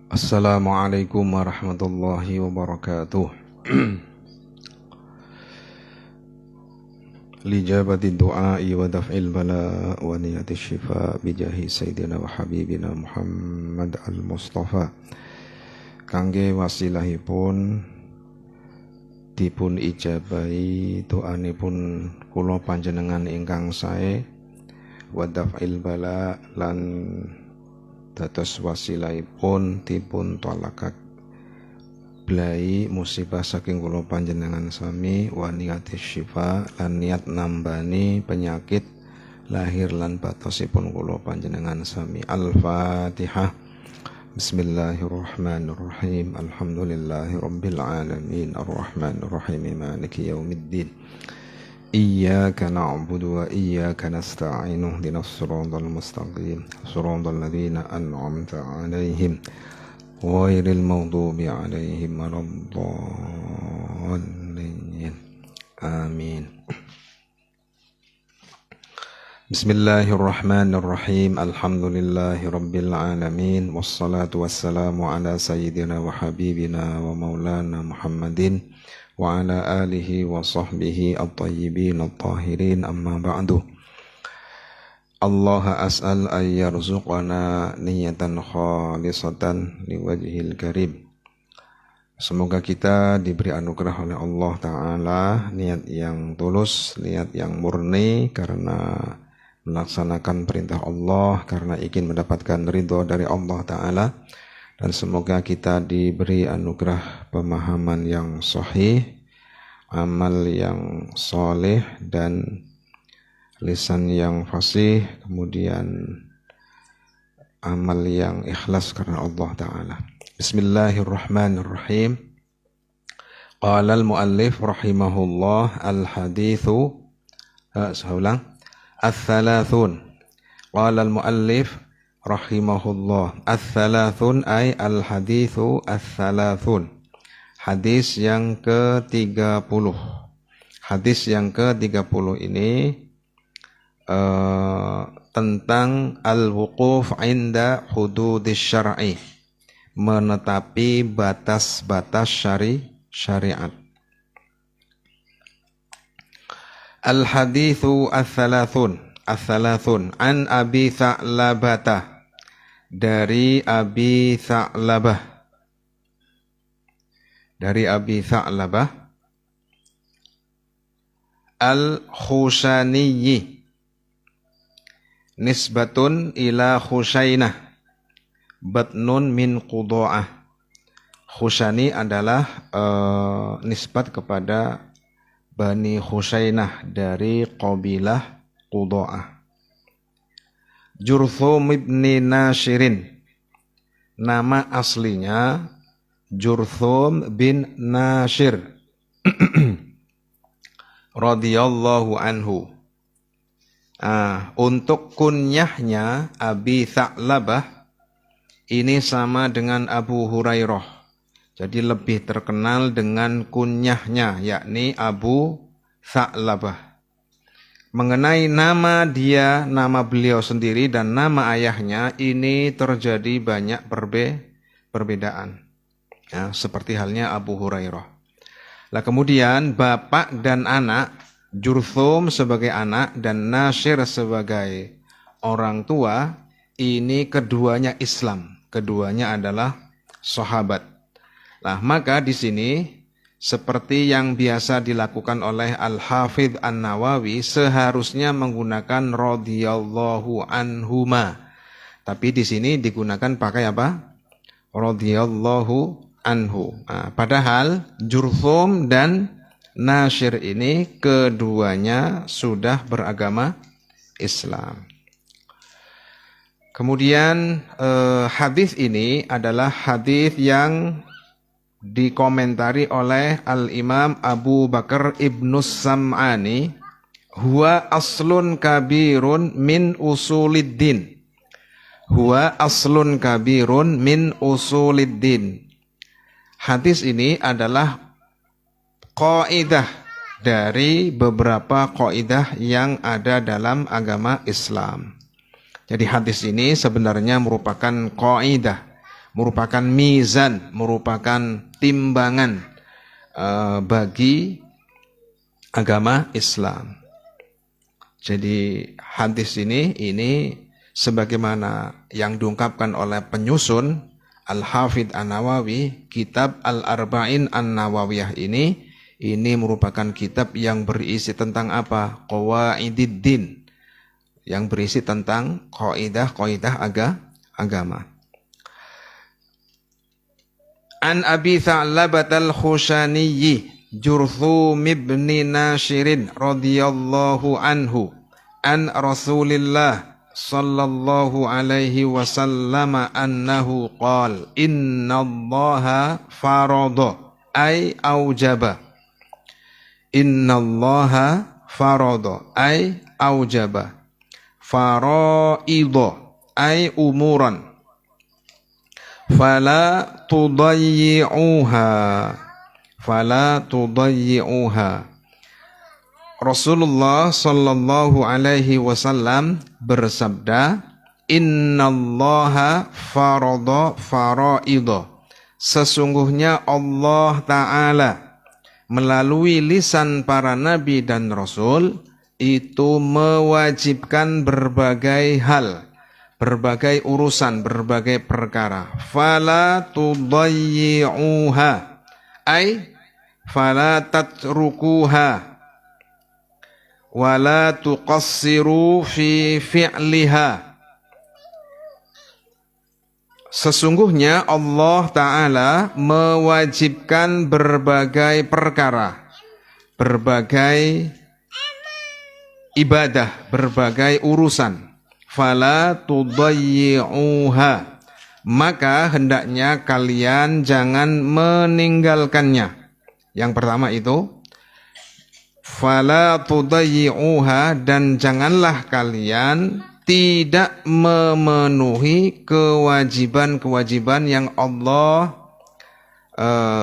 Assalamualaikum warahmatullahi wabarakatuh. Lijabati du'ai wa daf'il bala wa niyati syifa bijahi sayyidina wa habibina Muhammad al-Mustafa. Kangge wasilahipun dipun ijabahi doanipun kula panjenengan ingkang sae wa daf'il bala lan dados wasilahipun dipun tolakak blai musibah saking kula panjenengan sami wa niyati syifa lan niat nambani penyakit lahir lan batosipun kula panjenengan sami. Al-Fatihah. Bismillahirrahmanirrahim. Alhamdulillahi rabbil alamin arrahmanirrahim maliki yaumiddin. Iyyaka na'budu wa iyyaka nasta'in ihdinas siratal mustaqim siratal ladzina an'amta 'alaihim ghairil maghdubi 'alaihim waladdallin. Amin. Bismillahirrahmanirrahim. Alhamdulillahi rabbil alamin wassalatu wassalamu ala sayyidina wa habibina wa maulana Muhammadin wa ala alihi wa sahbihi at-tayyibin at-tahirin, amma ba'du. Allah as'al ay yarzuqana niyatan khalisatan liwajhil karim. Semoga kita diberi anugerah oleh Allah Ta'ala niat yang tulus, niat yang murni karena melaksanakan perintah Allah, karena ingin mendapatkan ridho dari Allah Ta'ala. Dan semoga kita diberi anugerah pemahaman yang sahih, amal yang soleh, dan lisan yang fasih, kemudian amal yang ikhlas karena Allah Ta'ala. Bismillahirrahmanirrahim. Qala al-muallif rahimahullah al-hadithu al-thalathun. Qala al-muallif rahimahullah ats-tsalathun ay al-haditsu ats-tsalathun. Hadis yang ke-30. Hadis yang ke-30 ini tentang al-wuquf 'inda hududis syar'i, menetapi batas-batas syariat. Al-haditsu ats-tsalathun. Ats-tsalathun an Abi Tha'labah, dari Abi Tha'labah, Al-Khushaniyyi, nisbatun ila Khushainah, batnun min Qudo'ah. Khushani adalah nisbat kepada Bani Khushainah dari qabilah Qudo'ah. Jurthum ibni Nashirin, nama aslinya Jurthum bin Nashir radhiyallahu anhu. Untuk kunyahnya Abi Tha'labah ini sama dengan Abu Hurairah. Jadi lebih terkenal dengan kunyahnya, yakni Abu Tha'labah. Mengenai nama dia, nama beliau sendiri dan nama ayahnya ini terjadi banyak perbedaan. Ya, seperti halnya Abu Hurairah. Lah kemudian bapak dan anak, Jurthum sebagai anak dan Nashir sebagai orang tua, ini keduanya Islam, keduanya adalah sahabat. Lah maka di sini seperti yang biasa dilakukan oleh Al-Hafidh An-Nawawi, seharusnya menggunakan radhiyallahu anhuma. Tapi di sini digunakan pakai apa? Radhiyallahu anhu. Padahal Jurthum dan Nashir ini keduanya sudah beragama Islam. Kemudian hadis ini adalah hadis yang dikomentari oleh Al-Imam Abu Bakar Ibnus Sam'ani, huwa aslun kabirun min usuliddin. Huwa aslun kabirun min usuliddin. Hadis ini adalah kaidah dari beberapa kaidah yang ada dalam agama Islam. Jadi hadis ini sebenarnya merupakan kaidah, merupakan mizan, merupakan timbangan bagi agama Islam. Jadi hadis ini sebagaimana yang diungkapkan oleh penyusun Al-Hafidh An-Nawawi, kitab Al-Arba'in An-Nawawiyah ini merupakan kitab yang berisi tentang apa? Qawaididdin, yang berisi tentang kaidah-kaidah agama. An Abi Tha'labat Al-Khushani Jurthum ibn Nashirin radhiyallahu anhu an Rasulillah sallallahu alaihi wasallam annahu qala innallaha farada ay aujaba. Innallaha farada ay aujaba. Faraidha ay umuran. Fala tudayyi'uha. Fala tudayyi'uha. Rasulullah sallallahu alaihi wasallam bersabda, innallaha farada faraidha. Sesungguhnya Allah Ta'ala melalui lisan para nabi dan rasul itu mewajibkan berbagai hal, berbagai urusan, berbagai perkara. Fala tudayyi'uha ay fala tatrukuha wala tuqassiru fi fi'liha. Sesungguhnya Allah Ta'ala mewajibkan berbagai perkara, berbagai ibadah, berbagai urusan. Fala tudayyi'uha, maka hendaknya kalian jangan meninggalkannya. Yang pertama itu fala tudayyi'uha, dan janganlah kalian tidak memenuhi kewajiban-kewajiban yang Allah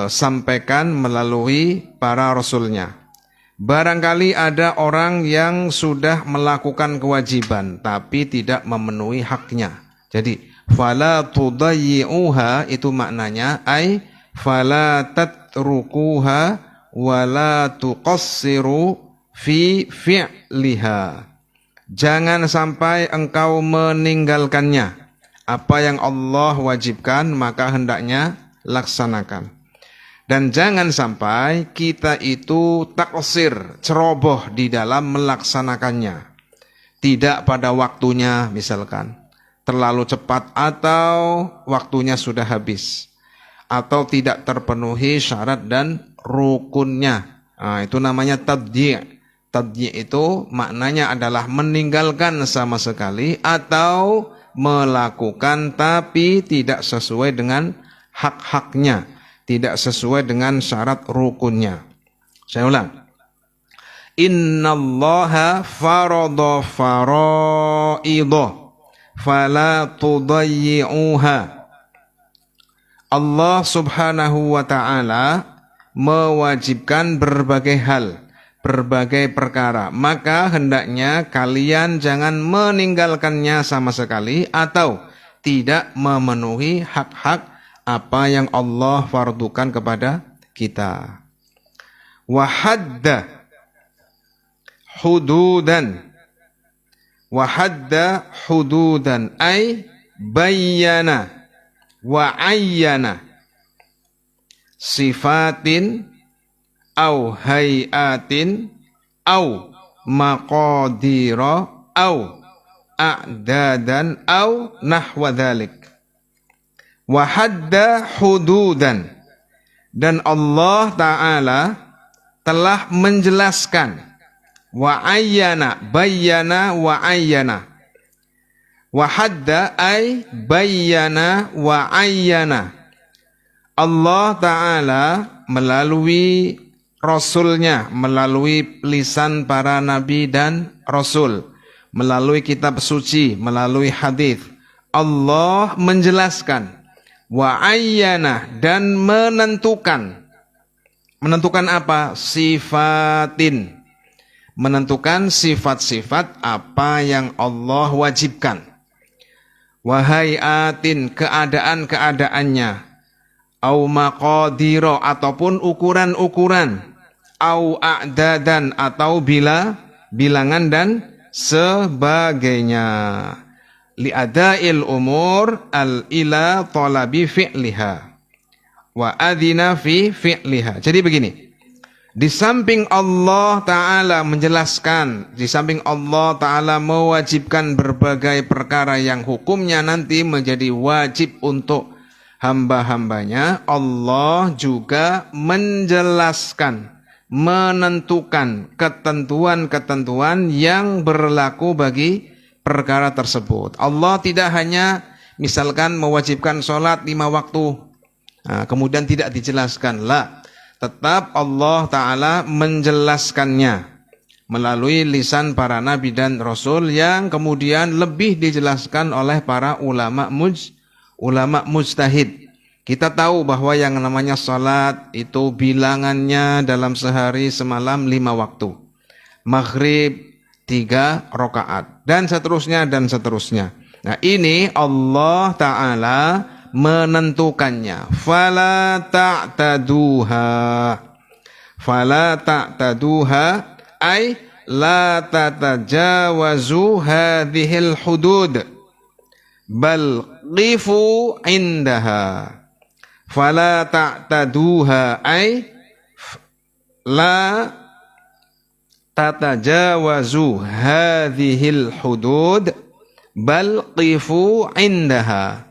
sampaikan melalui para rasulnya. Barangkali ada orang yang sudah melakukan kewajiban tapi tidak memenuhi haknya. Jadi fala tudayyi'uha itu maknanya ay fala tatrukuha wala tuqassiru fi fi'liha. Jangan sampai engkau meninggalkannya. Apa yang Allah wajibkan maka hendaknya laksanakan. Dan jangan sampai kita itu taksir, ceroboh di dalam melaksanakannya. Tidak pada waktunya misalkan, terlalu cepat atau waktunya sudah habis, atau tidak terpenuhi syarat dan rukunnya. Nah, itu namanya tadyi'. Tadyi' itu maknanya adalah meninggalkan sama sekali atau melakukan tapi tidak sesuai dengan hak-haknya, tidak sesuai dengan syarat rukunnya. Saya ulang. Innallaha farada faraidha fala tudayyi'uha. Allah Subhanahu wa ta'ala mewajibkan berbagai hal, berbagai perkara, maka hendaknya kalian jangan meninggalkannya sama sekali atau tidak memenuhi hak-hak apa yang Allah fardukan kepada kita. Wahadda hududan, wahadda hududan ay bayyana wa ayyana sifatin au hayatin au maqadira au a'dadan au nahwa dhalik. Wa hadda hududan, dan Allah Ta'ala telah menjelaskan. Wa ayyana, bayyana wa ayyana. Wa hadda ay bayyana wa ayyana. Allah Ta'ala melalui Rasulnya, melalui lisan para nabi dan rasul, melalui kitab suci, melalui hadis, Allah menjelaskan wa ayyana, dan menentukan. Menentukan apa? Sifatin. Menentukan sifat-sifat apa yang Allah wajibkan. Wahayatin, keadaan-keadaannya, au maqadiro, ataupun ukuran-ukuran, au a'dadan, atau bilangan dan sebagainya. Li'adail umur al-ila talabi fi'liha wa adina fi fi'liha. Jadi begini, di samping Allah Ta'ala menjelaskan, di samping Allah Ta'ala mewajibkan berbagai perkara yang hukumnya nanti menjadi wajib untuk hamba-hambanya, Allah juga menjelaskan, menentukan ketentuan-ketentuan yang berlaku bagi perkara tersebut. Allah tidak hanya misalkan mewajibkan sholat 5 waktu, kemudian tidak dijelaskan. Lah, tetap Allah Ta'ala menjelaskannya melalui lisan para nabi dan rasul yang kemudian lebih dijelaskan oleh para ulama mujtahid. Kita tahu bahwa yang namanya sholat itu bilangannya dalam sehari semalam 5 waktu. Maghrib 3 rakaat dan seterusnya dan seterusnya. Nah, ini Allah Ta'ala menentukannya. Fala ta'taduha ay la tatajawazu hadhil hudud bal qifu indaha. Fala ta'taduha ay la tatajawazu hadhil hudud bal qifu indaha.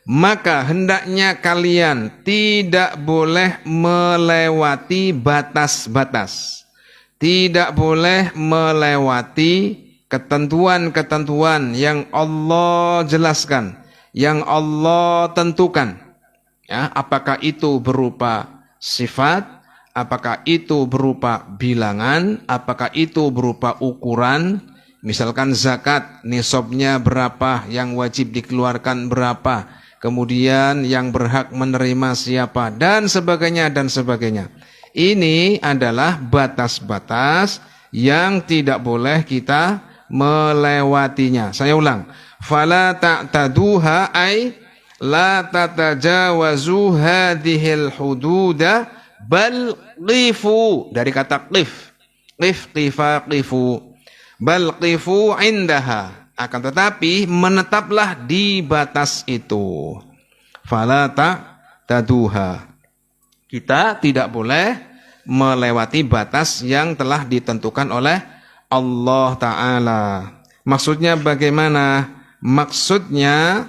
Maka hendaknya kalian tidak boleh melewati batas-batas, tidak boleh melewati ketentuan-ketentuan yang Allah jelaskan, yang Allah tentukan. Ya, apakah itu berupa sifat, apakah itu berupa bilangan, apakah itu berupa ukuran. Misalkan zakat, nisabnya berapa, yang wajib dikeluarkan berapa, kemudian yang berhak menerima siapa, dan sebagainya dan sebagainya. Ini adalah batas-batas yang tidak boleh kita melewatinya. Saya ulang. Fala ta'taduha ay la tatajawazu hadhil hududa bal qifu, dari kata qif. Qifu. Bal qifu indaha, akan tetapi menetaplah di batas itu. Fala ta'taduha, kita tidak boleh melewati batas yang telah ditentukan oleh Allah Ta'ala. Maksudnya bagaimana? Maksudnya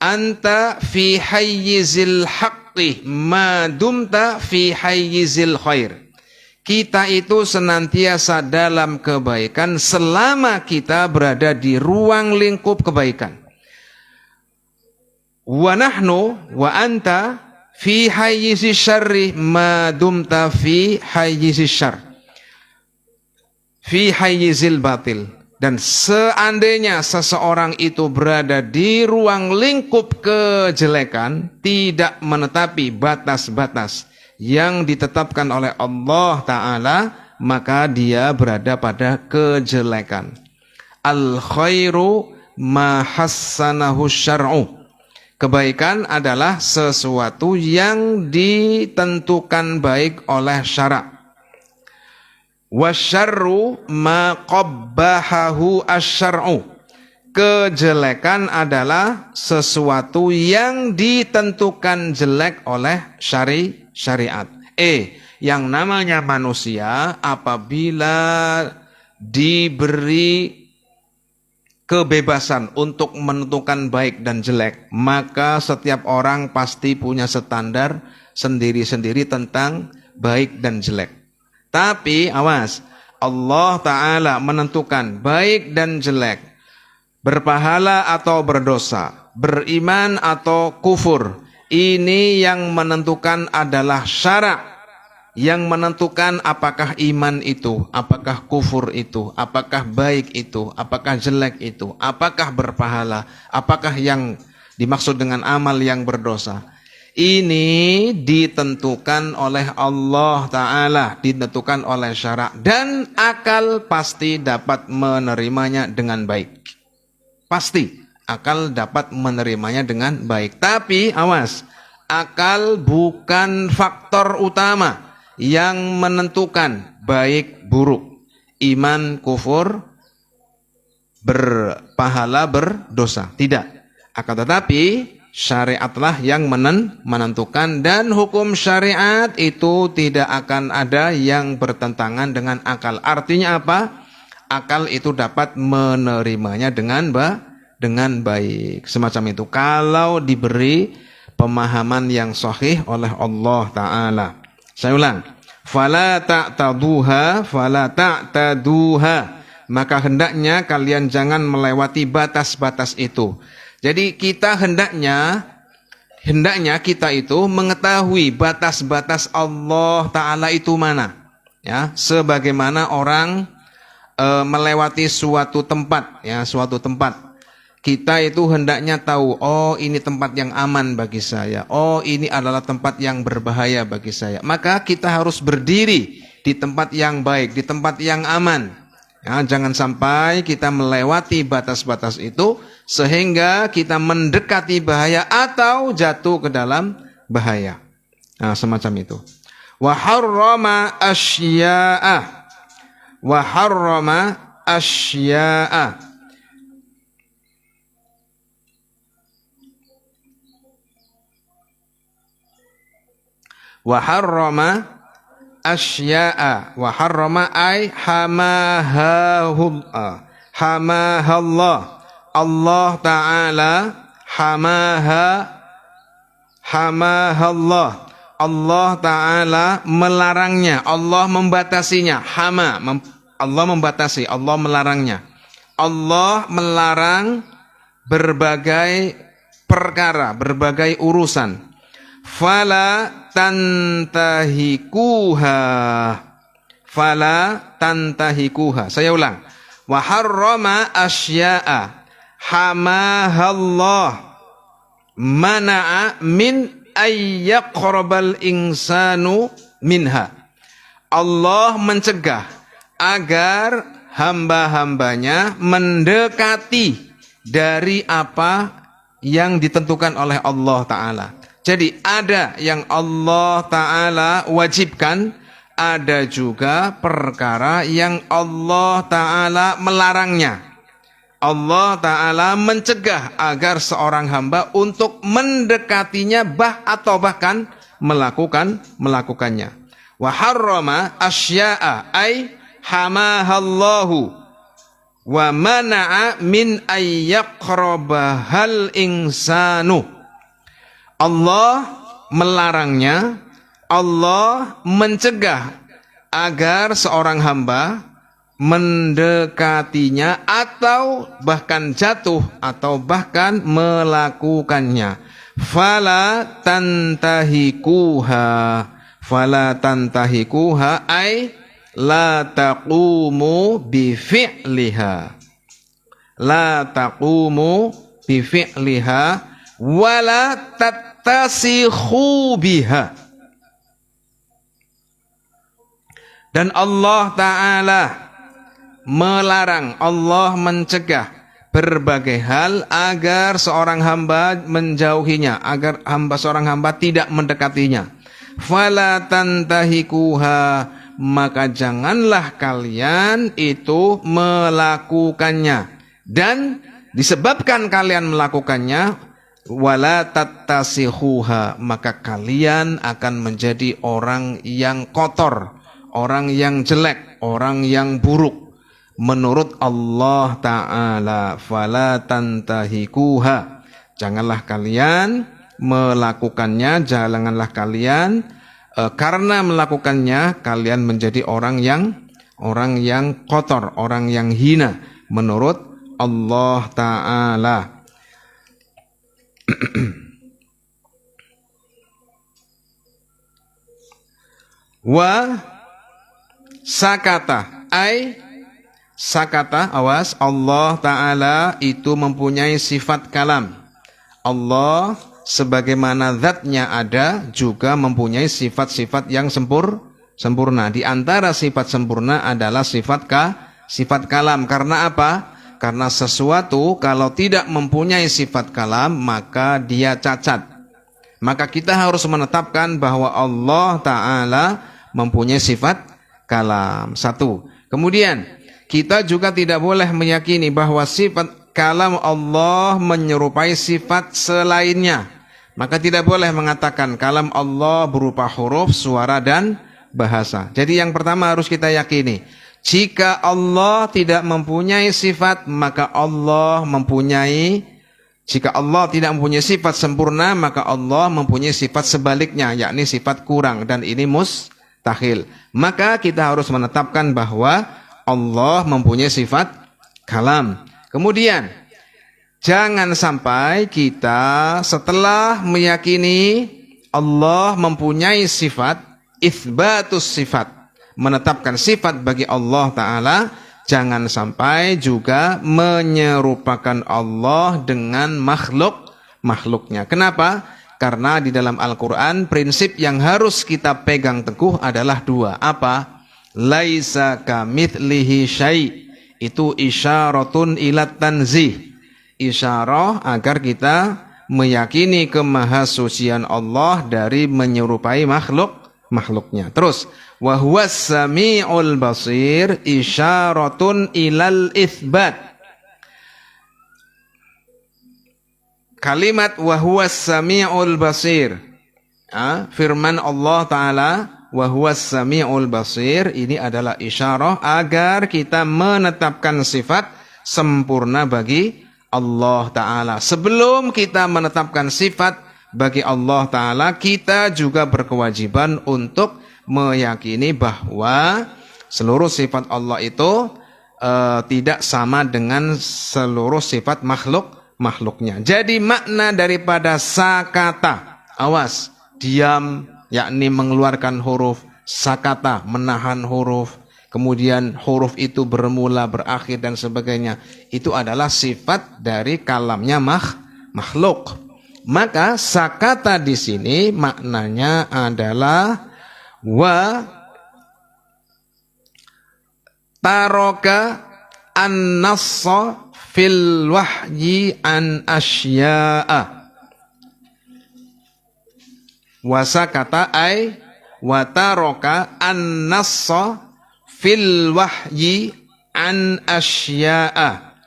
anta fi hayyizil haqqi ma dumta fi hayyizil khair. Kita itu senantiasa dalam kebaikan selama kita berada di ruang lingkup kebaikan. Wa nahnu wa anta fi hayyizi syarri ma dumta fi hayyizi syarr. Fi hayyizil batil. Dan seandainya seseorang itu berada di ruang lingkup kejelekan, tidak menetapi batas-batas yang ditetapkan oleh Allah Ta'ala, maka dia berada pada kejelekan. Al khairu ma hassanahu syar'u. Kebaikan adalah sesuatu yang ditentukan baik oleh syarak. Wasyarru ma qabbahahu asyar'u. Kejelekan adalah sesuatu yang ditentukan jelek oleh syariat. Yang namanya manusia apabila diberi kebebasan untuk menentukan baik dan jelek, maka setiap orang pasti punya standar sendiri-sendiri tentang baik dan jelek. Tapi awas, Allah Ta'ala menentukan baik dan jelek, berpahala atau berdosa, beriman atau kufur. Ini yang menentukan adalah syarak. Yang menentukan apakah iman itu, apakah kufur itu, apakah baik itu, apakah jelek itu, apakah berpahala, apakah yang dimaksud dengan amal yang berdosa. Ini ditentukan oleh Allah Ta'ala, ditentukan oleh syarak, dan akal pasti dapat menerimanya dengan baik. Pasti Akal dapat menerimanya dengan baik. Tapi awas, akal bukan faktor utama yang menentukan baik buruk, iman, kufur, berpahala, berdosa. Tidak. Akan tetapi syariatlah yang menentukan, dan hukum syariat itu tidak akan ada yang bertentangan dengan akal. Artinya apa? Akal itu dapat menerimanya dengan baik. Semacam itu. Kalau diberi pemahaman yang sahih oleh Allah Ta'ala. Saya ulang. Fala ta'taduha, fala ta'taduha. Maka hendaknya kalian jangan melewati batas-batas itu. Jadi kita hendaknya kita itu mengetahui batas-batas Allah Ta'ala itu mana. Ya, sebagaimana orang melewati suatu tempat, ya, suatu tempat. Kita itu hendaknya tahu, oh ini tempat yang aman bagi saya. Oh ini adalah tempat yang berbahaya bagi saya. Maka kita harus berdiri di tempat yang baik, di tempat yang aman. Ya, jangan sampai kita melewati batas-batas itu sehingga kita mendekati bahaya atau jatuh ke dalam bahaya. Nah, semacam itu. Wa harrama asya'a. Wa harrama asya'a. Wa harrama asya'a. Wa harrama ay hamahallah. Allah Ta'ala hamahallah. Allah Ta'ala melarangnya. Allah membatasinya. Allah membatasi. Allah melarangnya. Allah melarang berbagai perkara, berbagai urusan. Fala tantahikuha. Fala tantahikuha. Saya ulang. Wa harrama asya'a. Hamahallah. Mana'a min ayyaqrabal insanu minha. Allah mencegah agar hamba-hambanya mendekati dari apa yang ditentukan oleh Allah Ta'ala. Jadi ada yang Allah Ta'ala wajibkan, ada juga perkara yang Allah Ta'ala melarangnya. Allah Ta'ala mencegah agar seorang hamba untuk mendekatinya atau bahkan melakukannya. Wa harrama asya'a ay hamahallahu wa mana'a min ayyaqrabahal insanu. Allah melarangnya, Allah mencegah agar seorang hamba mendekatinya atau bahkan jatuh atau bahkan melakukannya. Fala tantahikuha. Fala tantahikuha ay la taqumu bifi'liha. La taqumu bifi'liha wala tattasikhu biha. Dan Allah Ta'ala melarang, Allah mencegah berbagai hal agar seorang hamba menjauhinya, agar seorang hamba tidak mendekatinya. Fala tantahikuha, maka janganlah kalian itu melakukannya. Dan disebabkan kalian melakukannya, wala tattasikhuha, maka kalian akan menjadi orang yang kotor, orang yang jelek, orang yang buruk menurut Allah Ta'ala. Fala tantahikuha, janganlah kalian melakukannya, janganlah kalian karena melakukannya kalian menjadi orang yang kotor, orang yang hina menurut Allah Ta'ala. Wa sakata ay sakata, awas, Allah Ta'ala itu mempunyai sifat kalam. Allah sebagaimana zatnya ada juga mempunyai sifat-sifat yang sempurna. Di antara sifat sempurna adalah sifat kalam. Karena apa? Karena sesuatu kalau tidak mempunyai sifat kalam maka dia cacat. Maka kita harus menetapkan bahwa Allah Ta'ala mempunyai sifat kalam. Satu. Kemudian kita juga tidak boleh meyakini bahwa sifat kalam Allah menyerupai sifat selainnya. Maka tidak boleh mengatakan kalam Allah berupa huruf, suara, dan bahasa. Jadi yang pertama harus kita yakini, jika Allah tidak mempunyai sifat, maka Allah mempunyai, jika Allah tidak mempunyai sifat sempurna, maka Allah mempunyai sifat sebaliknya, yakni sifat kurang, dan ini mustahil. Maka kita harus menetapkan bahwa Allah mempunyai sifat kalam. Kemudian jangan sampai kita setelah meyakini Allah mempunyai sifat, itsbatus sifat, menetapkan sifat bagi Allah Ta'ala, jangan sampai juga menyerupakan Allah dengan makhluknya. Kenapa? Karena di dalam Al-Quran prinsip yang harus kita pegang teguh adalah dua. Apa? Laisa kamitslihi syai'. Itu isyaratun ilat tanzih, isyarah agar kita meyakini kemahasucian Allah dari menyerupai makhluknya. Terus wa huwas samiul basir, isyaratun ilal itsbat. Kalimat wa huwas samiul basir, firman Allah Ta'ala wa huwas samiul basir, ini adalah isyarah agar kita menetapkan sifat sempurna bagi Allah Ta'ala. Sebelum kita menetapkan sifat bagi Allah Ta'ala, kita juga berkewajiban untuk meyakini bahwa seluruh sifat Allah itu tidak sama dengan seluruh sifat makhluknya. Jadi makna daripada sakata, awas, diam, yakni mengeluarkan huruf, sakata, menahan huruf, kemudian huruf itu bermula, berakhir, dan sebagainya. Itu adalah sifat dari kalamnya makhluk. Maka sakata di sini maknanya adalah wa taroka an-nassa fil wahyi an asya'a. Wasakata ay wataroka an-nassa fil wahyi an asya'a.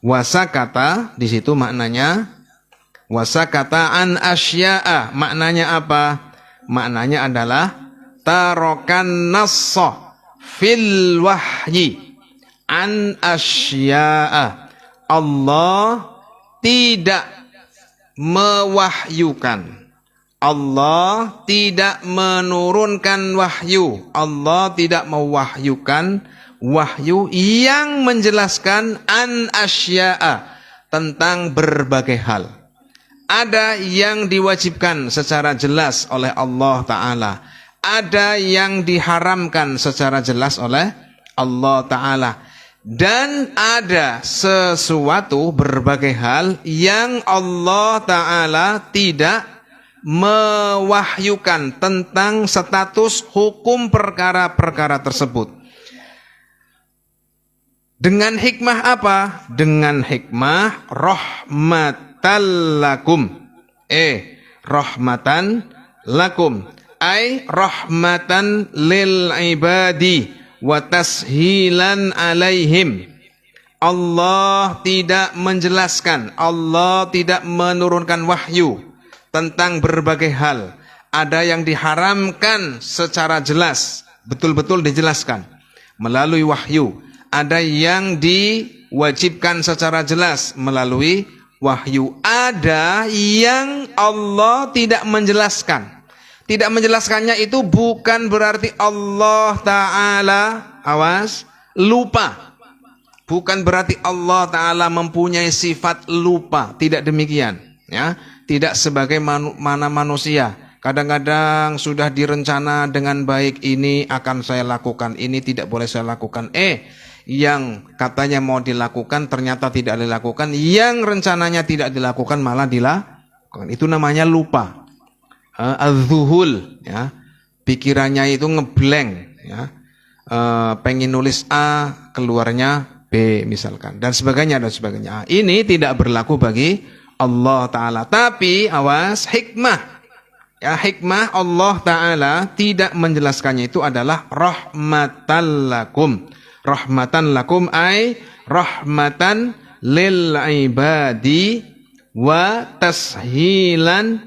Wasakata di situ maknanya wasakata an asya'a. Maknanya apa? Maknanya adalah tarokan nassa fil wahyi an asya'a. Allah tidak mewahyukan, Allah tidak menurunkan wahyu, Allah tidak mewahyukan wahyu yang menjelaskan an asya'a, tentang berbagai hal. Ada yang diwajibkan secara jelas oleh Allah Ta'ala, ada yang diharamkan secara jelas oleh Allah Ta'ala, dan ada sesuatu berbagai hal yang Allah Ta'ala tidak mewahyukan tentang status hukum perkara-perkara tersebut. Dengan hikmah apa? Dengan hikmah rahmatan lakum. Rahmatan lakum. Ay rahmatan lil ibadi wa tashilan alaihim. Allah tidak menjelaskan, Allah tidak menurunkan wahyu tentang berbagai hal. Ada yang diharamkan secara jelas, betul-betul dijelaskan melalui wahyu. Ada yang diwajibkan secara jelas melalui wahyu. Ada yang Allah tidak menjelaskan. Tidak menjelaskannya itu bukan berarti Allah Ta'ala, awas, lupa. Bukan berarti Allah Ta'ala mempunyai sifat lupa. Tidak demikian, ya. Tidak sebagaimana manusia. Kadang-kadang sudah direncana dengan baik, ini akan saya lakukan, ini tidak boleh saya lakukan. Yang katanya mau dilakukan ternyata tidak dilakukan, yang rencananya tidak dilakukan malah dilakukan. Itu namanya lupa. Az-zuhul, ya. Pikirannya itu ngeblank, ya. Pengen nulis A, keluarnya B misalkan dan sebagainya dan sebagainya. Ini tidak berlaku bagi Allah Ta'ala. Tapi awas, hikmah. Ya, hikmah Allah Ta'ala tidak menjelaskannya itu adalah rahmatan lakum. Rahmatan lakum ay rahmatan lil ibadi wa tashilan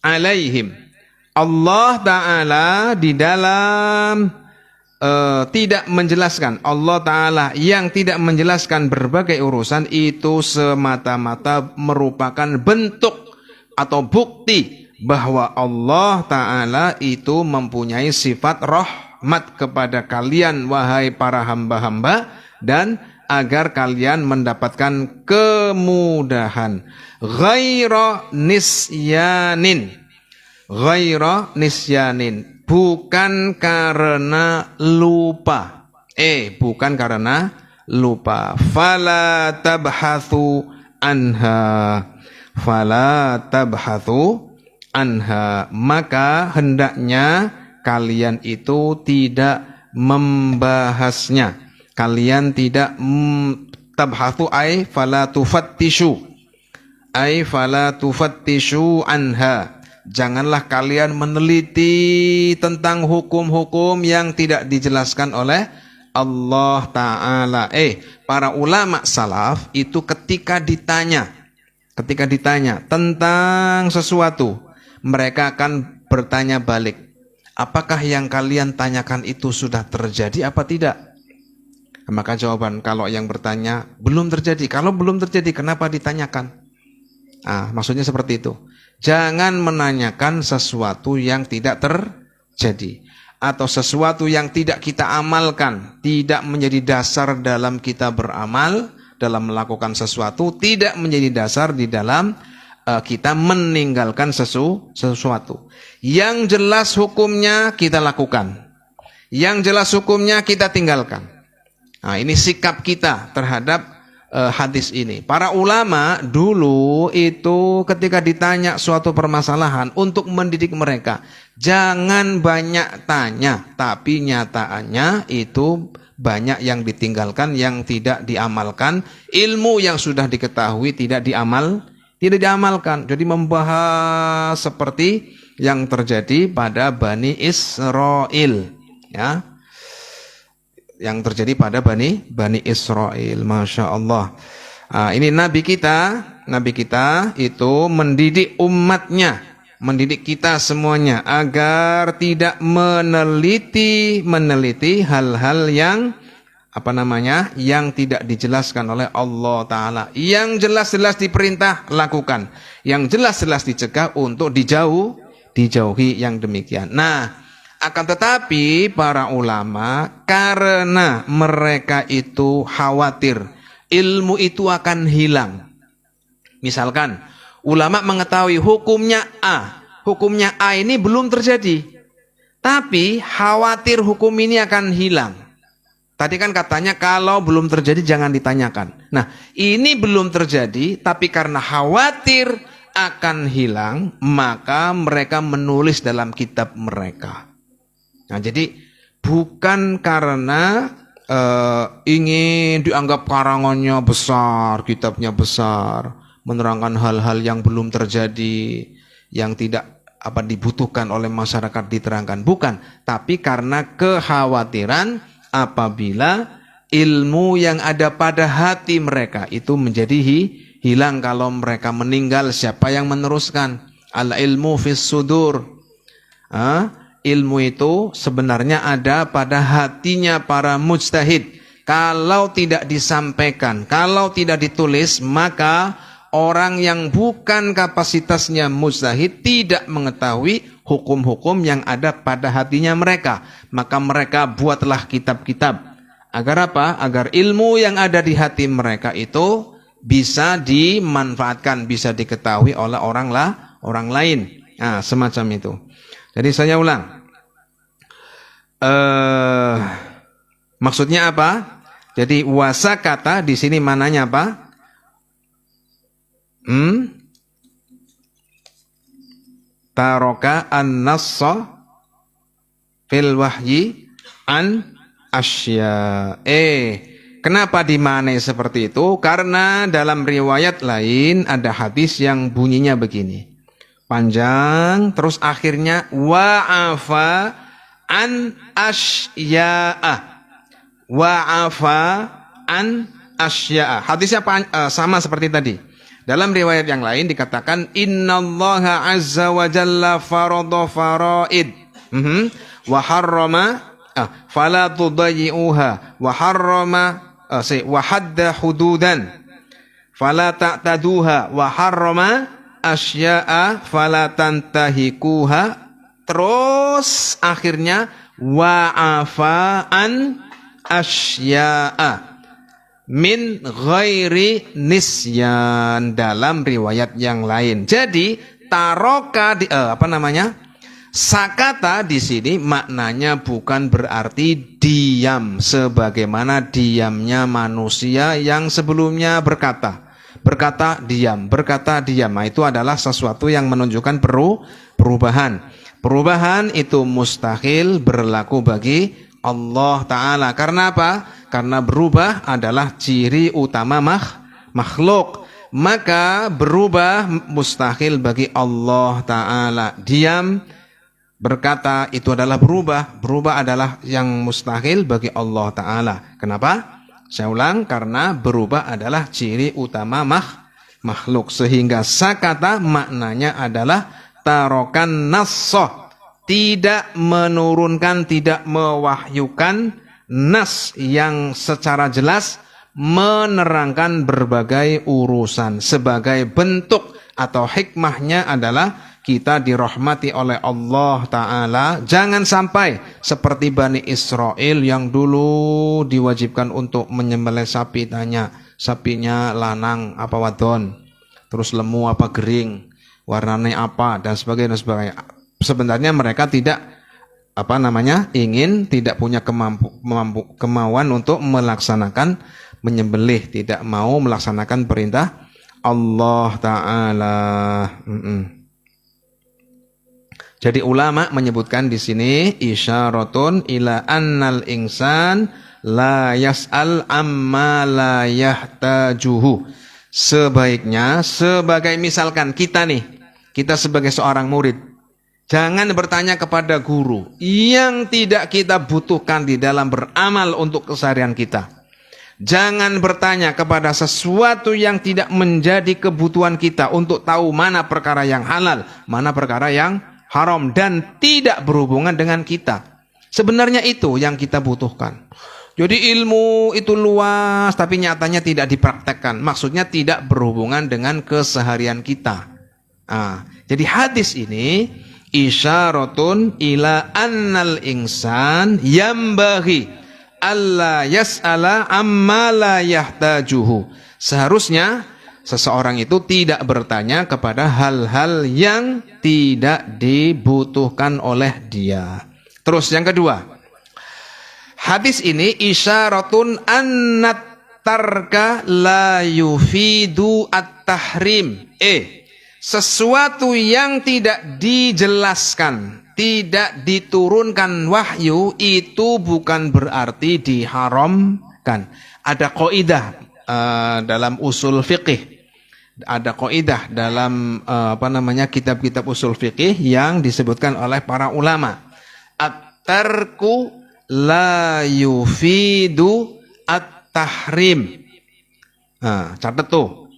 alaihim. Allah Ta'ala di dalam tidak menjelaskan, Allah Ta'ala yang tidak menjelaskan berbagai urusan itu semata-mata merupakan bentuk atau bukti bahwa Allah Ta'ala itu mempunyai sifat rahmat kepada kalian wahai para hamba-hamba dan agar kalian mendapatkan kemudahan ghaira nisyanin bukan karena lupa. Bukan karena lupa. Fala tabhathu anha. Maka hendaknya kalian itu tidak membahasnya. Kalian tidak tabhathu ay fala tufattishu anha. Janganlah kalian meneliti tentang hukum-hukum yang tidak dijelaskan oleh Allah Ta'ala. Para ulama salaf itu ketika ditanya tentang sesuatu, mereka akan bertanya balik. Apakah yang kalian tanyakan itu sudah terjadi apa tidak? Maka jawaban kalau yang bertanya belum terjadi. Kalau belum terjadi, kenapa ditanyakan? Maksudnya seperti itu. Jangan menanyakan sesuatu yang tidak terjadi atau sesuatu yang tidak kita amalkan, tidak menjadi dasar dalam kita beramal, dalam melakukan sesuatu, tidak menjadi dasar di dalam kita meninggalkan sesuatu. Yang jelas hukumnya kita lakukan, yang jelas hukumnya kita tinggalkan. Ini sikap kita terhadap hadis ini. Para ulama dulu itu ketika ditanya suatu permasalahan untuk mendidik mereka, jangan banyak tanya, tapi nyataannya itu banyak yang ditinggalkan, yang tidak diamalkan. Ilmu yang sudah diketahui tidak diamalkan. Jadi membahas seperti yang terjadi pada Bani Israel, ya. Yang terjadi pada Bani Israel, Masya Allah. Ini Nabi kita itu mendidik umatnya, mendidik kita semuanya agar tidak meneliti hal-hal yang yang tidak dijelaskan oleh Allah Ta'ala. Yang jelas-jelas diperintah lakukan, yang jelas-jelas dicegah untuk dijauhi yang demikian. Akan tetapi para ulama karena mereka itu khawatir ilmu itu akan hilang. Misalkan ulama mengetahui hukumnya A ini belum terjadi, tapi khawatir hukum ini akan hilang. Tadi kan katanya kalau belum terjadi jangan ditanyakan. Ini belum terjadi, tapi karena khawatir akan hilang, maka mereka menulis dalam kitab mereka. Jadi bukan karena ingin dianggap karangannya besar, kitabnya besar, menerangkan hal-hal yang belum terjadi, yang tidak dibutuhkan oleh masyarakat diterangkan. Bukan, tapi karena kekhawatiran apabila ilmu yang ada pada hati mereka itu menjadi hilang kalau mereka meninggal, siapa yang meneruskan? Al ilmu fis sudur. Ilmu itu sebenarnya ada pada hatinya para mujtahid. Kalau tidak disampaikan, kalau tidak ditulis, maka orang yang bukan kapasitasnya mujtahid tidak mengetahui hukum-hukum yang ada pada hatinya mereka. Maka mereka buatlah kitab-kitab. Agar apa? Agar ilmu yang ada di hati mereka itu bisa dimanfaatkan, bisa diketahui oleh orang lain. Semacam itu. Jadi saya ulang. Maksudnya apa? Jadi wasakata di sini mananya apa? Taroka an-nassa fil wahyi an asya. Kenapa dimaknai seperti itu? Karena dalam riwayat lain ada hadis yang bunyinya begini. Panjang, terus akhirnya wa'afa an asya'a. Wa'afa an asya'a. Hadisnya sama seperti tadi. Dalam riwayat yang lain dikatakan innallaha azza wa jalla farada faraid. Wa harrama fala tudayyi'uha wa harrama wa hadda hududan fala ta'taduha wa harrama asya'a fala tantahikuha. Terus akhirnya wa'afa an asya'a min ghairi nisyan dalam riwayat yang lain. Jadi taroka sakata di sini maknanya bukan berarti diam sebagaimana diamnya manusia yang sebelumnya berkata diam. Nah, itu adalah sesuatu yang menunjukkan perubahan. Perubahan itu mustahil berlaku bagi Allah Ta'ala. Karena apa? Karena berubah adalah ciri utama makhluk. Maka berubah mustahil bagi Allah Ta'ala. Diam, berkata itu adalah berubah. Berubah adalah yang mustahil bagi Allah Ta'ala. Kenapa? Saya ulang, karena berubah adalah ciri utama makhluk. Sehingga sakata maknanya adalah tarokan nassoh. Tidak menurunkan, tidak mewahyukan nas yang secara jelas menerangkan berbagai urusan. Sebagai bentuk atau hikmahnya adalah kita dirahmati oleh Allah Ta'ala. Jangan sampai seperti Bani Israel yang dulu diwajibkan untuk menyembelih sapi. Tanya, sapinya lanang apa wadon, terus lemu apa gering, warnanya apa, dan sebagainya. Sebenarnya mereka tidak tidak punya kemauan untuk melaksanakan menyembelih, tidak mau melaksanakan perintah Allah Ta'ala. Jadi ulama menyebutkan di sini isyaratun ila annal insan la yas'al amma la yahtajuhu. Sebaiknya, sebagai misalkan kita sebagai seorang murid, jangan bertanya kepada guru yang tidak kita butuhkan di dalam beramal untuk keseharian kita. Jangan bertanya kepada sesuatu yang tidak menjadi kebutuhan kita untuk tahu mana perkara yang halal, mana perkara yang haram, dan tidak berhubungan dengan kita. Sebenarnya itu yang kita butuhkan. Jadi ilmu itu luas tapi nyatanya tidak dipraktekkan. Maksudnya tidak berhubungan dengan keseharian kita. Jadi hadis ini isyaratun ila annal insan yambaghi alla yas'ala amma la yahtajuhu. Seharusnya seseorang itu tidak bertanya kepada hal-hal yang tidak dibutuhkan oleh dia. Terus yang kedua, hadis ini isyaratun annat tarka la yufidu at-tahrim. Sesuatu yang tidak dijelaskan, tidak diturunkan wahyu, itu bukan berarti diharamkan. Ada kaidah dalam usul fiqih. Ada kaidah dalam kitab-kitab usul fiqih yang disebutkan oleh para ulama. At-tarku la yufidu at-tahrim. Catat tuh.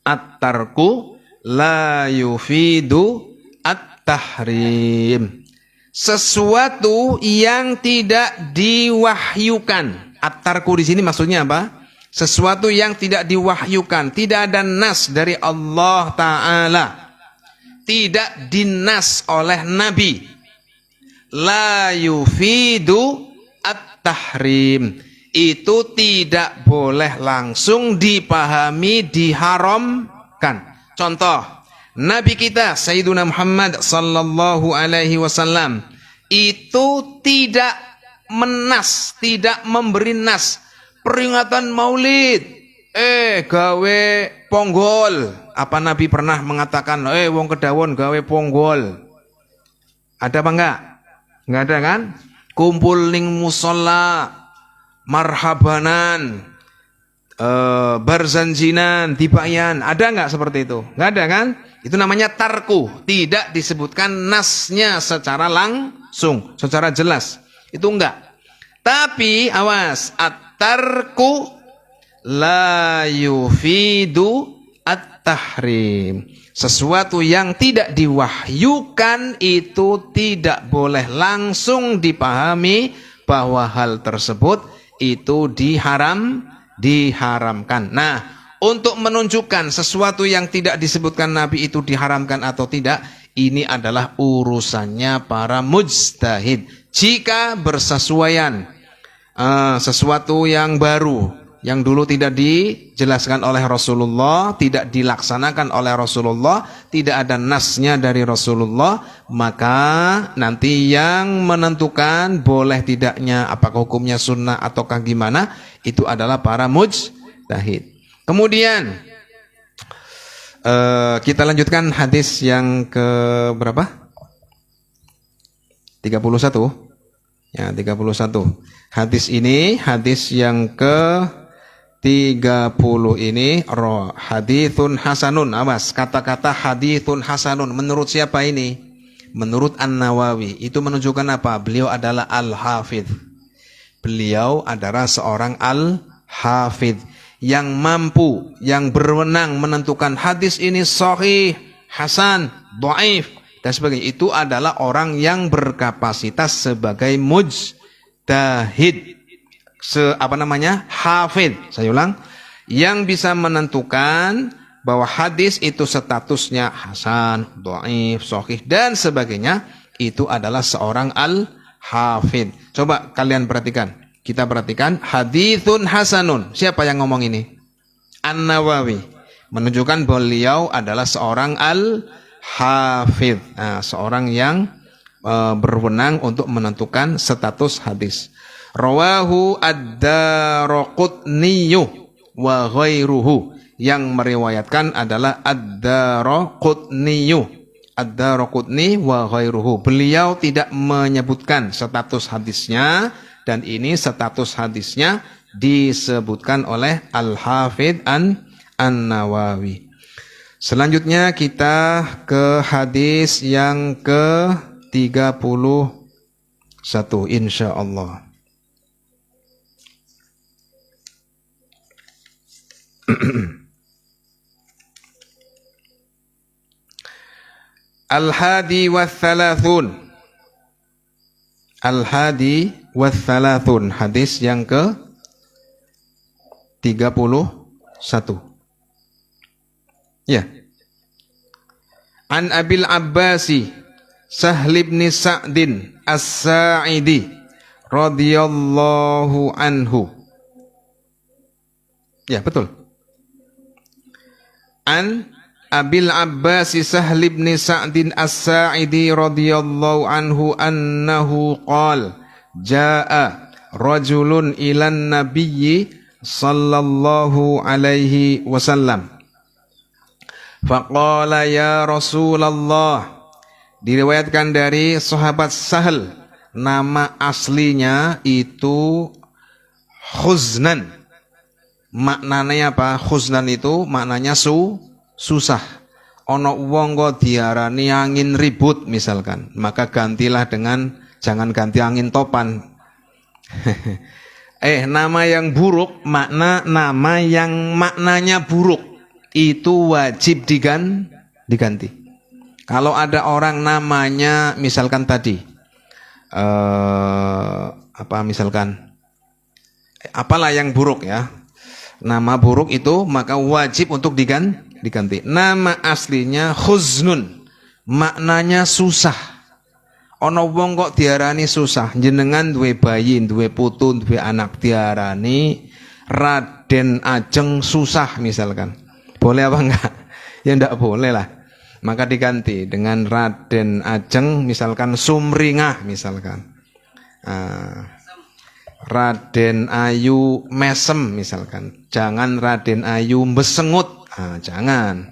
At-tarku la yufidu at-tahrim. Sesuatu yang tidak diwahyukan. At-tarku di sini maksudnya apa? Sesuatu yang tidak diwahyukan, tidak ada nas dari Allah Ta'ala, tidak dinas oleh Nabi. La yufidu at-tahrim. Itu tidak boleh langsung dipahami diharamkan. Contoh, Nabi kita Sayyiduna Muhammad sallallahu alaihi wasallam itu tidak menas, tidak memberi nas peringatan Maulid. Gawe ponggol. Apa Nabi pernah mengatakan, wong kedawon gawe ponggol? Ada apa enggak? Enggak ada kan? kumpul ning musola, marhabanan, barzanjinan, tibayan, ada nggak seperti itu? Nggak ada kan? Itu namanya tarku, tidak disebutkan nasnya secara langsung, secara jelas. Itu enggak. Tapi awas, at-tarku la yufidu at-tahrim. Sesuatu yang tidak diwahyukan itu tidak boleh langsung dipahami bahwa hal tersebut itu diharamkan. Nah, untuk menunjukkan sesuatu yang tidak disebutkan Nabi itu diharamkan atau tidak, ini adalah urusannya para mujtahid. Jika bersesuaian sesuatu yang baru, yang dulu tidak dijelaskan oleh Rasulullah, tidak dilaksanakan oleh Rasulullah, tidak ada nasnya dari Rasulullah, maka nanti yang menentukan boleh tidaknya, apakah hukumnya sunnah ataukah gimana, itu adalah para mujtahid. Kemudian kita lanjutkan hadis yang ke berapa? 31. Ya, 31. Hadis ini, hadis yang ke 30 ini hadithun hasanun. Awas, kata-kata hadithun hasanun menurut siapa ini? Menurut An-Nawawi. Itu menunjukkan apa? Beliau adalah al-hafidh. Beliau adalah seorang al-hafidh yang mampu, yang berwenang menentukan hadis ini sahih, hasan, dhaif dan sebagainya. Itu adalah orang yang berkapasitas sebagai mujtahid. Hafidh. Saya ulang, yang bisa menentukan bahwa hadis itu statusnya hasan, dhaif, sahih dan sebagainya, itu adalah seorang al-hafidh. Coba kalian perhatikan. Kita perhatikan hadithun hasanun. Siapa yang ngomong ini? An-Nawawi. Menunjukkan beliau adalah seorang al-hafidh. Nah, seorang yang berwenang untuk menentukan status hadis. Rawahu ad-Daraqutni wa ghairuhu. Yang meriwayatkan adalah ad-Daraqutni. Ad-Daraqutni wa ghairuhu. Beliau tidak menyebutkan status hadisnya, dan ini status hadisnya disebutkan oleh Al-Hafidh An-Nawawi. Selanjutnya kita ke hadis yang ke 31 insyaallah. Al-Hadi wath-thalathun. Al-Hadi wath-thalathun. Hadis yang ke 31. Ya. An Abil Abbasi Sahl ibn Sa'din As-Sa'idi radhiyallahu anhu. Ya, betul. An Abil Abbas Sahl ibn Sa'din As-Sa'idi radhiyallahu anhu annahu qala jaa rajulun ilan nabiyyi sallallahu alaihi wasallam faqala ya Rasulullah. Diriwayatkan dari sahabat Sahl, nama aslinya itu Khuznan. Maknanya apa? Khuznan itu maknanya susah. Ono wong kok diarani angin ribut misalkan, maka gantilah dengan jangan ganti angin topan. Nama yang buruk, nama yang maknanya buruk itu wajib diganti. Kalau ada orang namanya misalkan tadi misalkan apalah yang buruk ya. Nama buruk itu maka wajib untuk diganti. Nama aslinya Khuznun, maknanya susah. Ono wong kok diarani susah. Jenengan duwe bayi, duwe putu, duwe anak diarani Raden Ajeng susah misalkan. Boleh apa enggak? Ya enggak boleh lah. Maka diganti dengan Raden Ajeng misalkan Sumringah misalkan. Raden Ayu Mesem misalkan. Jangan Raden Ayu Besengut. Jangan.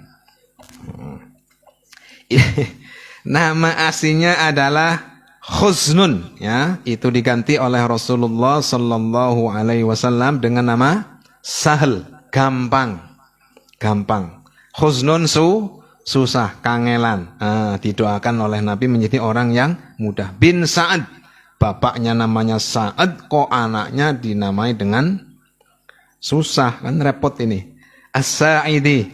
Nama aslinya adalah Khuznun, ya, itu diganti oleh Rasulullah sallallahu alaihi wasallam dengan nama Sahal, gampang. Gampang. Khuznun susah, kangelan. Didoakan oleh Nabi menjadi orang yang mudah. Bin Sa'ad, bapaknya namanya Sa'ad, kok anaknya dinamai dengan susah, kan repot ini. As-Sa'idi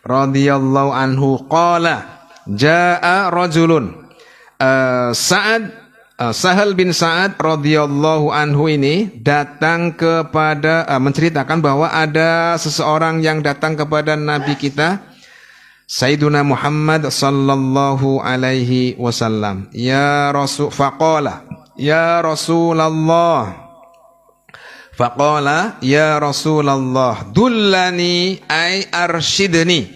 radhiyallahu anhu qala jaa rajulun. Sahal bin Sa'ad radhiyallahu anhu ini datang kepada menceritakan bahwa ada seseorang yang datang kepada Nabi kita Sayyiduna Muhammad sallallahu alaihi wasallam. Ya Rasul, faqala ya Rasulullah, faqala ya Rasulullah, dullani ay arshidni,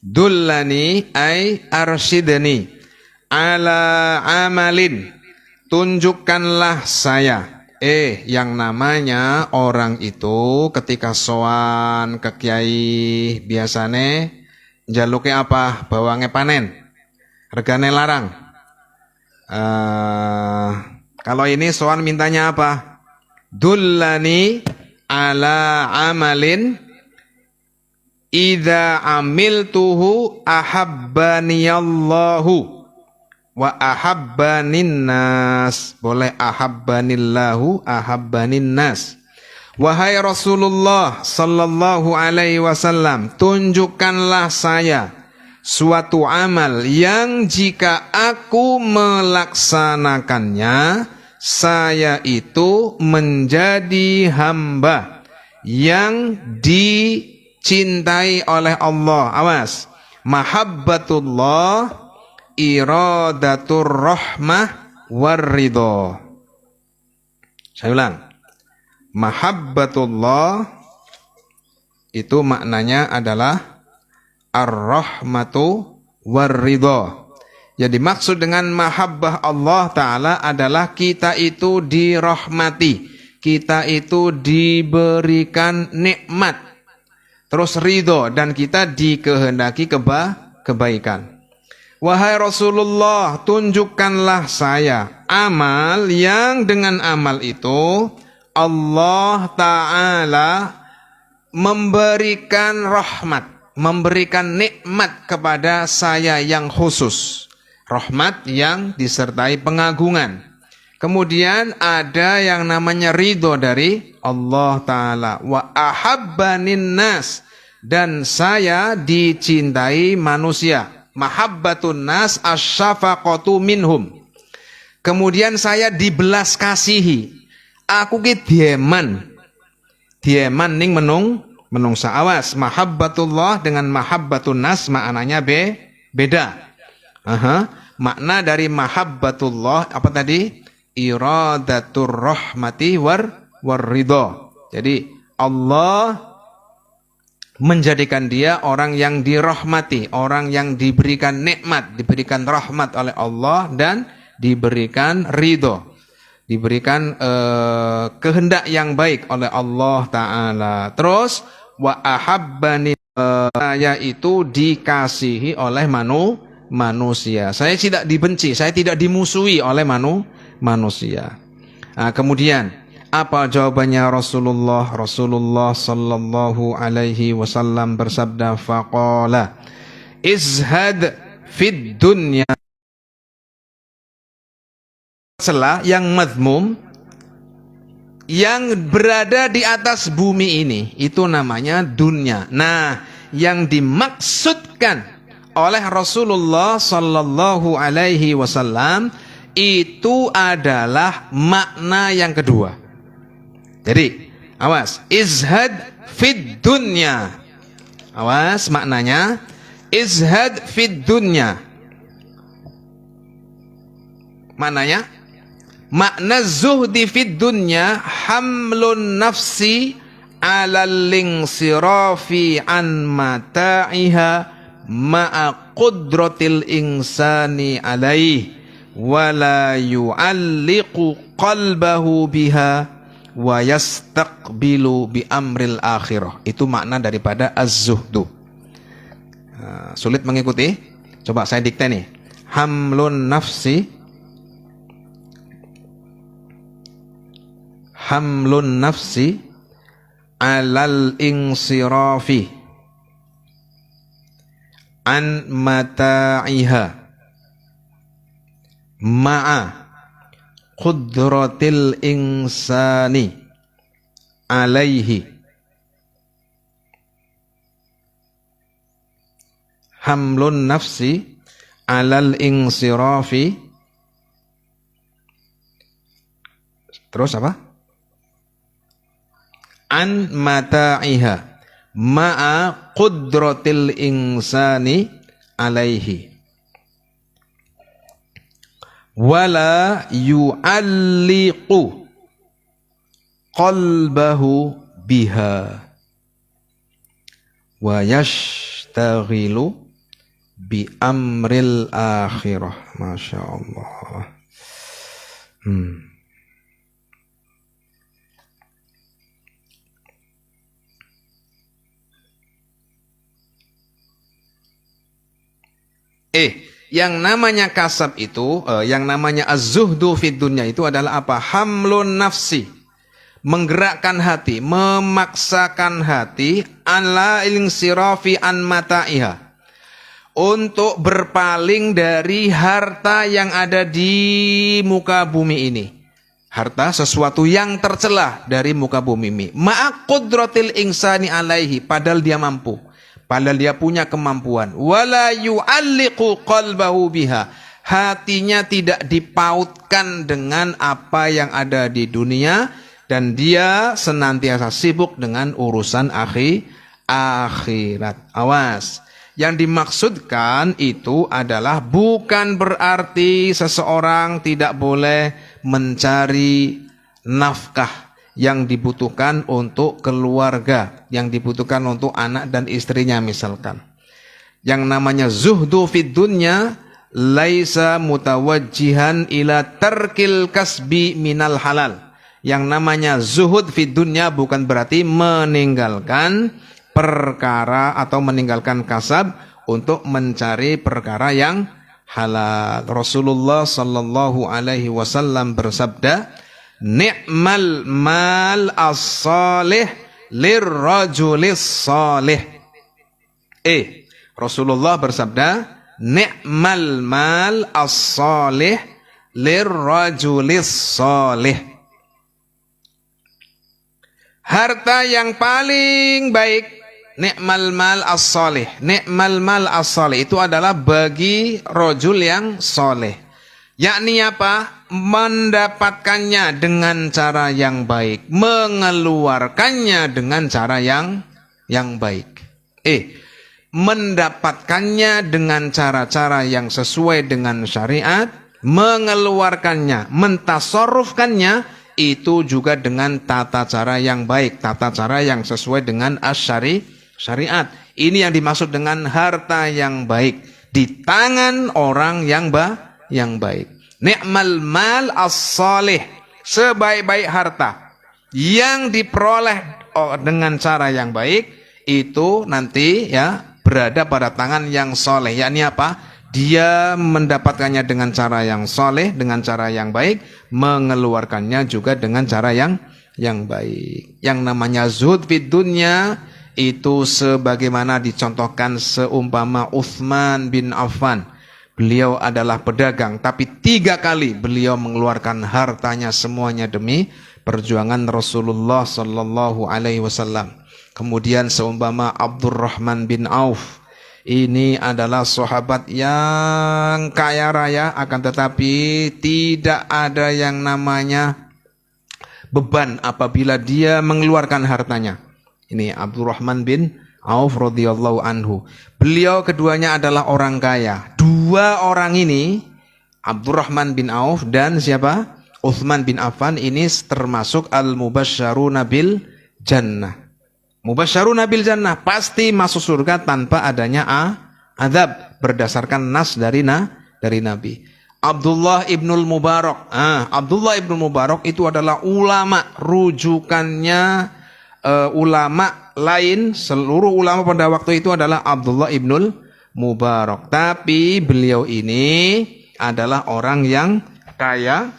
dullani ay arshidni ala amalin, tunjukkanlah saya. Yang namanya orang itu ketika sowan ke kiai biasane jaluke apa? Bawange panen, regane larang. Kalau ini sowan mintanya apa? Dullani ala amalin idza amiltuhu ahabbaniyallahu wa ahabbanin nas. Boleh ahabbanillahu, ahabbanin nas. Wahai Rasulullah sallallahu alaihi wasallam, tunjukkanlah saya suatu amal yang jika aku melaksanakannya, saya itu menjadi hamba yang dicintai oleh Allah. Awas, mahabbatullah iradatur rahmah warridho. Saya ulang. Mahabbatullah itu maknanya adalah ar-rahmatu warridho. Jadi maksud dengan mahabbah Allah Ta'ala adalah kita itu dirahmati, kita itu diberikan nikmat, terus ridho, dan kita dikehendaki kebaikan. Wahai Rasulullah, tunjukkanlah saya amal yang dengan amal itu Allah Ta'ala memberikan rahmat, memberikan nikmat kepada saya yang khusus. Rahmat yang disertai pengagungan. Kemudian ada yang namanya ridho dari Allah Ta'ala. Wa ahabbanin nas, dan saya dicintai manusia. Mahabbatun nas asyafaqatu minhum. Kemudian saya dibelas kasihi. Aku ki dieman ning menungsa. Awas, mahabbatullah dengan mahabbatun nas maknanya beda. Makna dari mahabbatullah apa tadi? Iradatur rahmati warridho. Jadi Allah menjadikan dia orang yang dirahmati, orang yang diberikan nikmat, diberikan rahmat oleh Allah, dan diberikan ridho, diberikan kehendak yang baik oleh Allah Ta'ala. Terus wa ahabbani, saya itu dikasihi oleh manusia. Saya tidak dibenci, saya tidak dimusuhi oleh manusia. Kemudian apa jawabannya Rasulullah? Rasulullah sallallahu alaihi wasallam bersabda, faqala izhad fid dunya. Selah yang mazmum, yang berada di atas bumi ini, itu namanya dunia. Nah, yang dimaksudkan oleh Rasulullah sallallahu alaihi wasallam itu adalah makna yang kedua. Jadi, awas, izhad fid dunya. Awas, maknanya izhad fid dunya. Maknanya, makna zuhdi fid dunya hamlun nafsi alal lingsirafi an mata'iha ma'a qudratil insani alaih wala yu'alliqu qalbahu biha wa yastaqbilu bi amril akhirah. Itu makna daripada az-zuhdu. Sulit mengikuti? Coba saya dikte nih. Hamlun nafsi hamlun nafsi alal insirafi an mata'iha ma'a qudratil insani alaihi. Hamlun nafsi alal insirafi, terus apa? An mata'iha ma'a qudratil insani alaihi wala yu'alliqu qalbahu biha wa yashtaghilu bi amril akhirah. Masya Allah. Yang namanya kasab itu, yang namanya az-zuhdu fid dunya itu adalah apa? Hamlun nafsi, menggerakkan hati, memaksakan hati, ala insirafi an mata'iha, untuk berpaling dari harta yang ada di muka bumi ini. Harta sesuatu yang tercela dari muka bumi ini. Ma'a qudratil insani alaihi, padahal dia mampu. Padahal dia punya kemampuan. Wala yu'alliqu qalbahu biha. Hatinya tidak dipautkan dengan apa yang ada di dunia. Dan dia senantiasa sibuk dengan urusan akhirat. Awas. Yang dimaksudkan itu adalah bukan berarti seseorang tidak boleh mencari nafkah yang dibutuhkan untuk keluarga, yang dibutuhkan untuk anak dan istrinya misalkan. Yang namanya zuhdu fid dunya laisa mutawajjihan ila tarkil kasbi minal halal. Yang namanya zuhud fid dunya bukan berarti meninggalkan perkara atau meninggalkan kasab untuk mencari perkara yang halal. Rasulullah sallallahu alaihi wasallam bersabda, ni'mal mal as-salih lirrajulis salih. Rasulullah bersabda, ni'mal mal as-salih lirrajulis salih. Harta yang paling baik, ni'mal mal as-salih. Ni'mal mal as-salih itu adalah bagi rajul yang soleh. Yakni apa? Mendapatkannya dengan cara yang baik, mengeluarkannya dengan cara yang baik. Mendapatkannya dengan cara-cara yang sesuai dengan syariat, mengeluarkannya, mentasarrufkannya itu juga dengan tata cara yang baik, tata cara yang sesuai dengan syariat. Ini yang dimaksud dengan harta yang baik di tangan orang yang baik. Ni'mal mal as-salih, sebaik-baik harta yang diperoleh dengan cara yang baik itu nanti ya berada pada tangan yang soleh. Yakni apa? Dia mendapatkannya dengan cara yang soleh, dengan cara yang baik, mengeluarkannya juga dengan cara yang baik. Yang namanya zuhud fid dunya itu sebagaimana dicontohkan seumpama Utsman bin Affan. Beliau adalah pedagang, tapi 3 kali beliau mengeluarkan hartanya semuanya demi perjuangan Rasulullah sallallahu alaihi wasallam. Kemudian seumpama Abdurrahman bin Auf, ini adalah sahabat yang kaya raya, akan tetapi tidak ada yang namanya beban apabila dia mengeluarkan hartanya. Ini Abdurrahman bin Auf radhiyallahu anhu. Beliau keduanya adalah orang kaya. 2 orang ini, Abdurrahman bin Auf dan siapa? Utsman bin Affan, ini termasuk al-mubasysyaruna bil jannah. Mubasysyaruna bil jannah, pasti masuk surga tanpa adanya azab berdasarkan nas dari Nabi. Abdullah ibnul Mubarak. Abdullah ibnul Mubarak itu adalah ulama, rujukannya ulama lain, seluruh ulama pada waktu itu adalah Abdullah ibnul Mubarak. Tapi beliau ini adalah orang yang kaya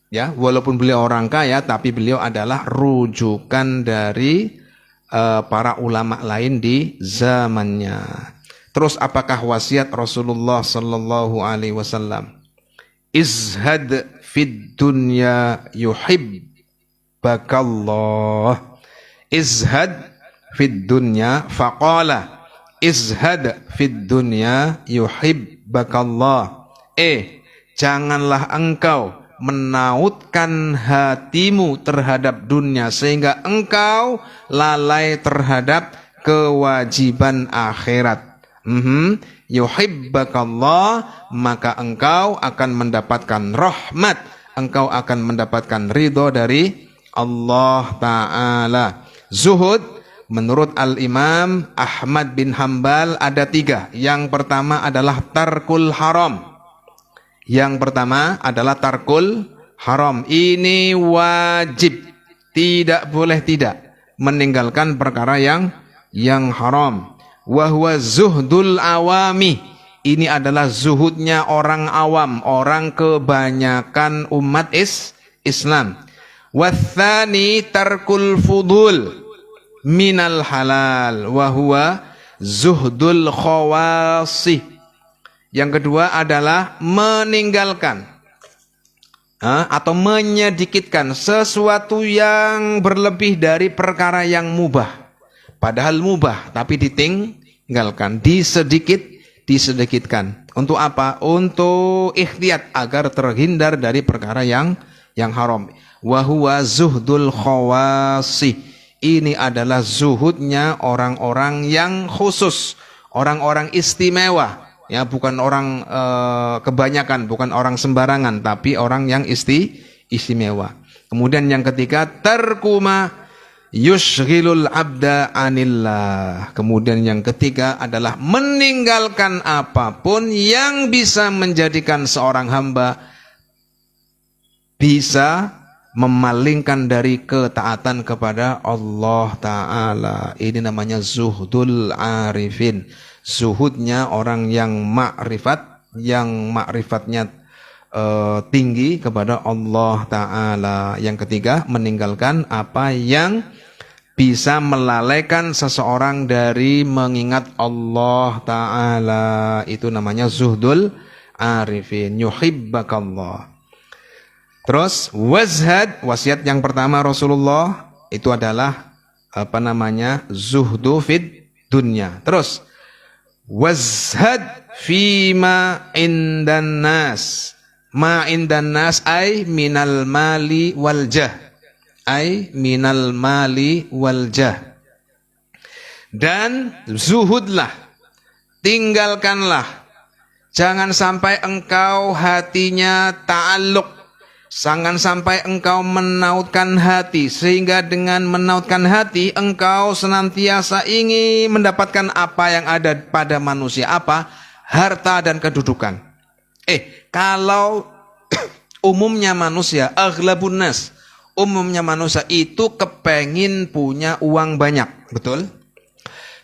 Ya, walaupun beliau orang kaya, tapi beliau adalah rujukan dari para ulama lain di zamannya. Terus apakah wasiat Rasulullah sallallahu alaihi wasallam? Izhad fid dunya yuhibbakallah. Izhad fid dunya faqala izhad fid dunya yuhibbakallah. Janganlah engkau menautkan hatimu terhadap dunia sehingga engkau lalai terhadap kewajiban akhirat. Yuhibbakallah, maka engkau akan mendapatkan rahmat, engkau akan mendapatkan ridho dari Allah Ta'ala. Zuhud menurut Al-Imam Ahmad bin Hambal ada 3. Yang pertama adalah tarkul haram. Yang pertama adalah tarkul haram. Ini wajib, tidak boleh tidak meninggalkan perkara yang haram. Wahwa zuhdul awami, ini adalah zuhudnya orang awam, orang kebanyakan umat Islam. Wathani tarkul fudul minal halal, wahwa zuhdul khawasi. Yang kedua adalah meninggalkan atau menyedikitkan sesuatu yang berlebih dari perkara yang mubah. Padahal mubah, tapi ditinggalkan, disedikitkan. Untuk apa? Untuk ikhtiyat, agar terhindar dari perkara yang haram. Wahuwa zuhdul khawasi. Ini adalah zuhudnya orang-orang yang khusus, orang-orang istimewa. Ya, bukan orang kebanyakan, bukan orang sembarangan, tapi orang yang istimewa. Kemudian yang ketiga, tarkuma yushghilul abda anillah. Kemudian yang ketiga adalah meninggalkan apapun yang bisa menjadikan seorang hamba bisa memalingkan dari ketaatan kepada Allah Ta'ala. Ini namanya zuhdul arifin. Zuhudnya orang yang makrifat, yang makrifatnya tinggi kepada Allah Ta'ala. Yang ketiga, meninggalkan apa yang bisa melalaikan seseorang dari mengingat Allah Ta'ala. Itu namanya zuhdul arifin. Yuhibbakallah. Terus wazhad, wasiat yang pertama Rasulullah itu adalah zuhdu fid dunya. Terus wazhad fima indan nas. Ma indan nas ay minal mali wal jah. Ay minal mali wal jah. Dan zuhudlah, tinggalkanlah, jangan sampai engkau hatinya ta'alluq, jangan sampai engkau menautkan hati, sehingga dengan menautkan hati engkau senantiasa ingin mendapatkan apa yang ada pada manusia. Apa? Harta dan kedudukan. Kalau umumnya manusia, aghlabun nas, umumnya manusia itu kepengin punya uang banyak, betul?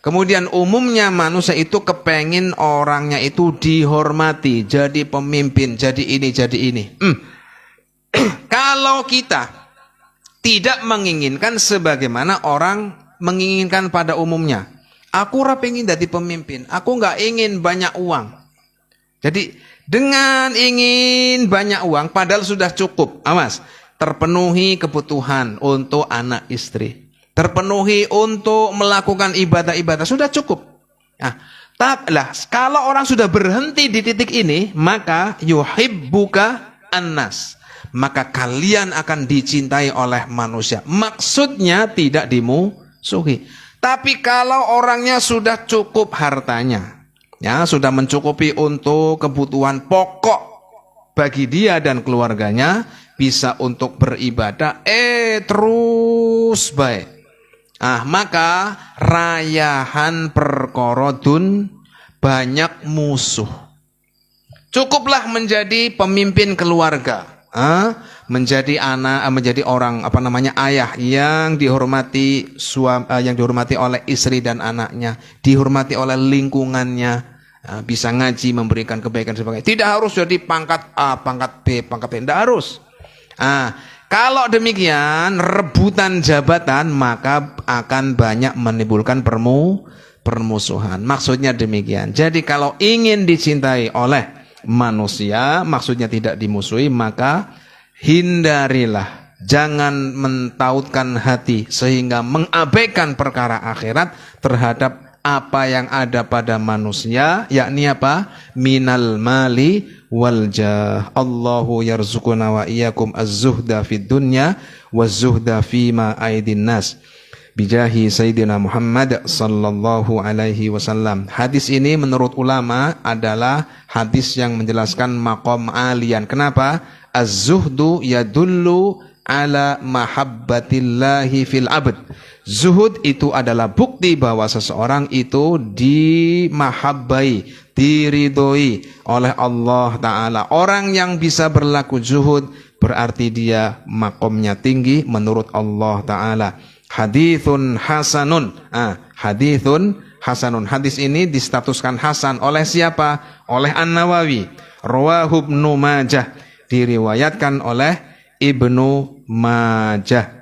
Kemudian umumnya manusia itu kepengin orangnya itu dihormati, jadi pemimpin, jadi ini, jadi ini. Kalau kita tidak menginginkan sebagaimana orang menginginkan pada umumnya, aku pengen jadi pemimpin, aku nggak ingin banyak uang. Jadi dengan ingin banyak uang, padahal sudah cukup, awas, terpenuhi kebutuhan untuk anak istri, terpenuhi untuk melakukan ibadah-ibadah, sudah cukup. Nah, kalau orang sudah berhenti di titik ini, maka yuhibbuka annas, maka kalian akan dicintai oleh manusia. Maksudnya tidak dimusuhi. Tapi kalau orangnya sudah cukup hartanya, ya, sudah mencukupi untuk kebutuhan pokok bagi dia dan keluarganya, bisa untuk beribadah, terus baik. Maka rayahan perkorodun banyak musuh. Cukuplah menjadi pemimpin keluarga. Menjadi anak, menjadi orang ayah yang dihormati yang dihormati oleh istri dan anaknya, dihormati oleh lingkungannya, bisa ngaji, memberikan kebaikan sebagainya. Tidak harus jadi pangkat A, pangkat B, tidak harus. Kalau demikian rebutan jabatan maka akan banyak menimbulkan permusuhan. Maksudnya demikian. Jadi kalau ingin dicintai oleh manusia, maksudnya tidak dimusuhi, maka hindarilah. Jangan mentautkan hati sehingga mengabaikan perkara akhirat terhadap apa yang ada pada manusia, yakni apa? Minal mali wal jah. Allahu yarzuquna wa iyyakum az-zuhda fid dunya waz-zuhda fima aidin nas. Bijahi Sayyidina Muhammad sallallahu alaihi wasallam. Hadis ini menurut ulama adalah hadis yang menjelaskan maqam alian. Kenapa? Az-zuhdu yadullu ala mahabbatillahi fil abd. Zuhud itu adalah bukti bahwa seseorang itu dimahabbai, diridhoi oleh Allah Ta'ala. Orang yang bisa berlaku zuhud berarti dia makomnya tinggi menurut Allah Ta'ala. Hadithun hasanun. Hadithun hasanun. Hadis ini distatuskan hasan oleh siapa? Oleh An-Nawawi. Rawahu Ibnu Majah. Diriwayatkan oleh Ibnu Majah.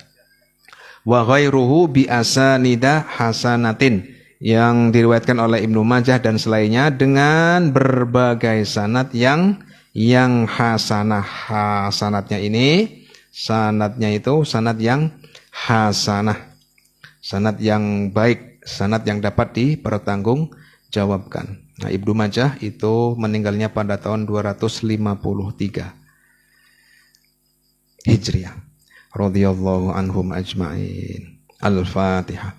Wa ghairuhu bi asanida hasanatin, yang diriwayatkan oleh Ibnu Majah dan selainnya dengan berbagai sanad yang hasanah. Hasanatnya ini, sanadnya itu sanad yang hasanah, sanad yang baik, sanad yang dapat dipertanggungjawabkan. Nah, Ibnu Majah itu meninggalnya pada tahun 253 Hijriah. Radhiyallahu anhum ajma'in. Al-Fatihah.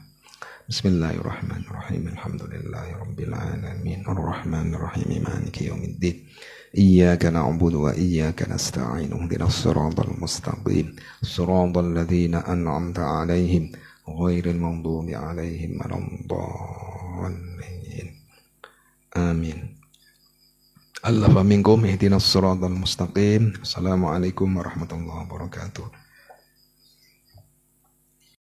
Bismillahirrahmanirrahim. Alhamdulillahirabbil alamin. Arrahmanir rahim. Maliki yaumiddin. Iyyaka na'budu wa iyyaka nasta'in. Ihdinas siratal mustaqim. Siratal ladzina an'amta 'alaihim ghairil maghdubi 'alaihim waladdallin. Amin. Allah minkum ihdinas siratal mustaqim. Assalamualaikum warahmatullahi wabarakatuh.